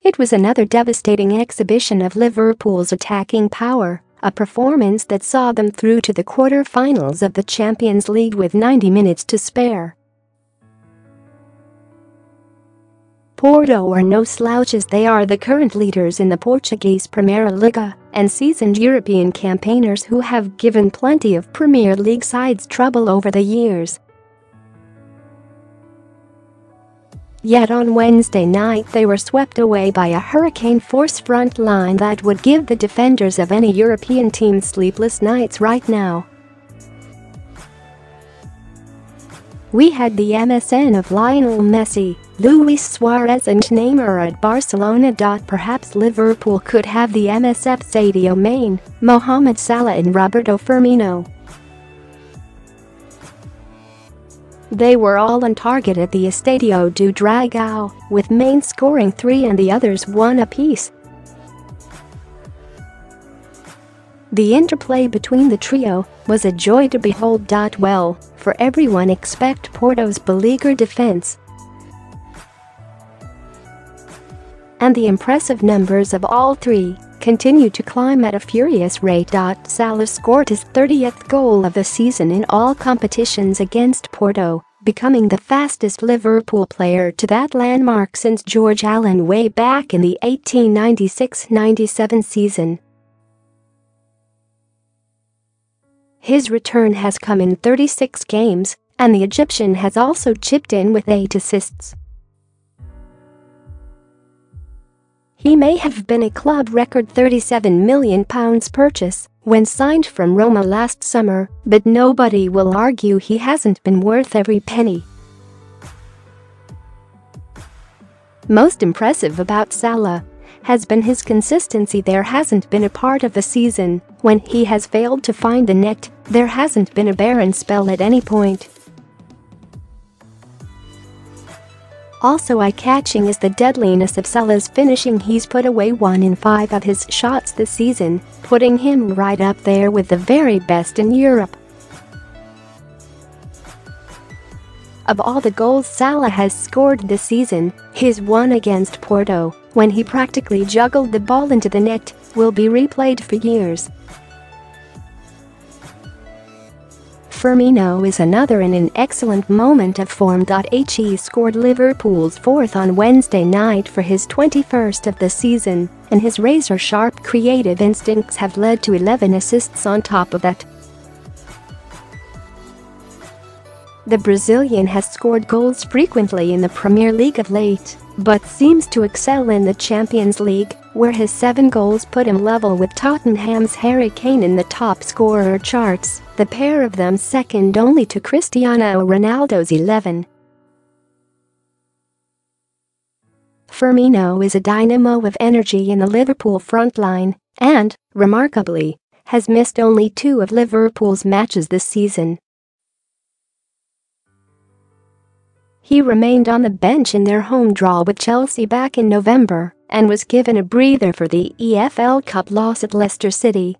It was another devastating exhibition of Liverpool's attacking power, a performance that saw them through to the quarter-finals of the Champions League with 90 minutes to spare. Porto are no slouches. They are the current leaders in the Portuguese Primeira Liga and seasoned European campaigners who have given plenty of Premier League sides trouble over the years. Yet on Wednesday night they were swept away by a hurricane-force front line that would give the defenders of any European team sleepless nights right now. We had the MSN of Lionel Messi, Luis Suarez and Neymar at Barcelona. Perhaps Liverpool could have the MSF Sadio Mane, Mohamed Salah and Roberto Firmino. They were all on target at the Estadio do Dragão, with Mane scoring 3 and the others 1 apiece. The interplay between the trio was a joy to behold. Well, for everyone except Porto's beleaguered defense. And the impressive numbers of all three continue to climb at a furious rate. Salah scored his 30th goal of the season in all competitions against Porto, becoming the fastest Liverpool player to that landmark since George Allen way back in the 1896-97 season. His return has come in 36 games, and the Egyptian has also chipped in with 8 assists. He may have been a club record £37 million purchase when signed from Roma last summer, but nobody will argue he hasn't been worth every penny. Most impressive about Salah has been his consistency. There hasn't been a part of the season when he has failed to find the net. There hasn't been a barren spell at any point. Also eye-catching is the deadliness of Salah's finishing. He's put away 1 in 5 of his shots this season, putting him right up there with the very best in Europe. Of all the goals Salah has scored this season, his one against Porto, when he practically juggled the ball into the net, will be replayed for years. Firmino is another in an excellent moment of form. He scored Liverpool's 4th on Wednesday night for his 21st of the season, and his razor-sharp creative instincts have led to 11 assists on top of that. The Brazilian has scored goals frequently in the Premier League of late, but seems to excel in the Champions League, where his 7 goals put him level with Tottenham's Harry Kane in the top scorer charts, the pair of them second only to Cristiano Ronaldo's 11. Firmino is a dynamo of energy in the Liverpool front line and, remarkably, has missed only 2 of Liverpool's matches this season. He remained on the bench in their home draw with Chelsea back in November and was given a breather for the EFL Cup loss at Leicester City.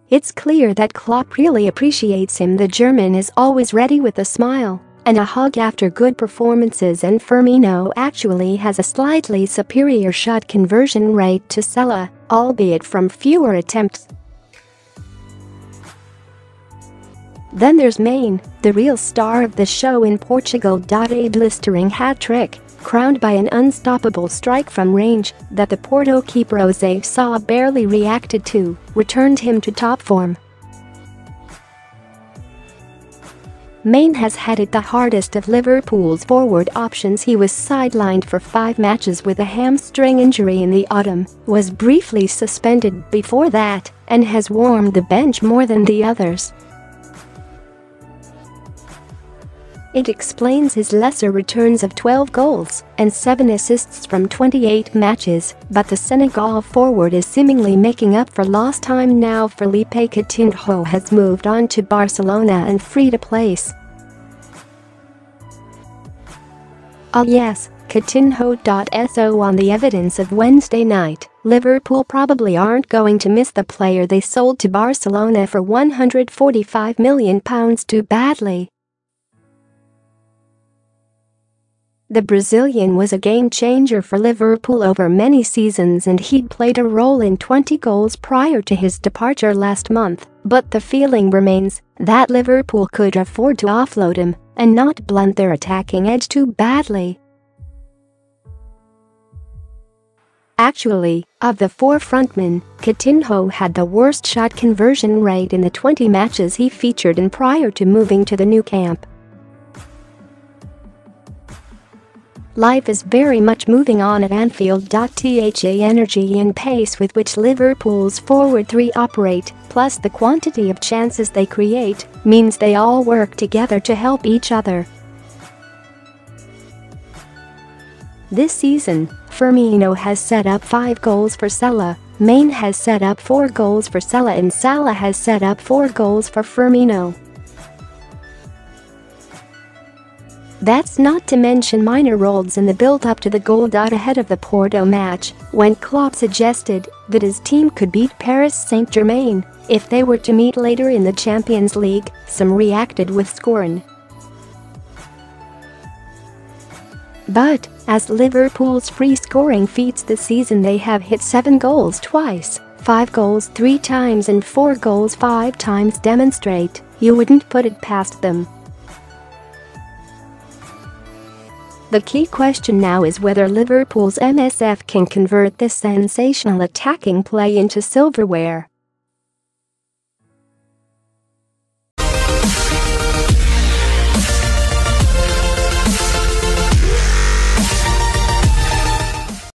It's clear that Klopp really appreciates him. The German is always ready with a smile and a hug after good performances, and Firmino actually has a slightly superior shot conversion rate to Salah, albeit from fewer attempts. Then there's Mane, the real star of the show in Portugal. A blistering hat-trick, crowned by an unstoppable strike from range that the Porto keeper Jose Sá barely reacted to, returned him to top form. Mane has had it the hardest of Liverpool's forward options. He was sidelined for 5 matches with a hamstring injury in the autumn, was briefly suspended before that, and has warmed the bench more than the others. It explains his lesser returns of 12 goals and 7 assists from 28 matches, but the Senegal forward is seemingly making up for lost time now. Felipe Coutinho has moved on to Barcelona and freed a place. Oh yes, Coutinho. On the evidence of Wednesday night, Liverpool probably aren't going to miss the player they sold to Barcelona for £145 million too badly. The Brazilian was a game-changer for Liverpool over many seasons and he'd played a role in 20 goals prior to his departure last month, but the feeling remains that Liverpool could afford to offload him and not blunt their attacking edge too badly. Actually, of the four frontmen, Coutinho had the worst shot conversion rate in the 20 matches he featured in prior to moving to the new camp. Life is very much moving on at Anfield. The energy and pace with which Liverpool's forward three operate, plus the quantity of chances they create, means they all work together to help each other. This season, Firmino has set up 5 goals for Salah, Mane has set up 4 goals for Salah and Salah has set up 4 goals for Firmino. That's not to mention minor roles in the build-up to the goal. Ahead of the Porto match, when Klopp suggested that his team could beat Paris Saint-Germain if they were to meet later in the Champions League, some reacted with scorn. But, as Liverpool's free-scoring feats this season, they have hit 7 goals twice, 5 goals 3 times and 4 goals 5 times demonstrate you wouldn't put it past them. The key question now is whether Liverpool's MSF can convert this sensational attacking play into silverware.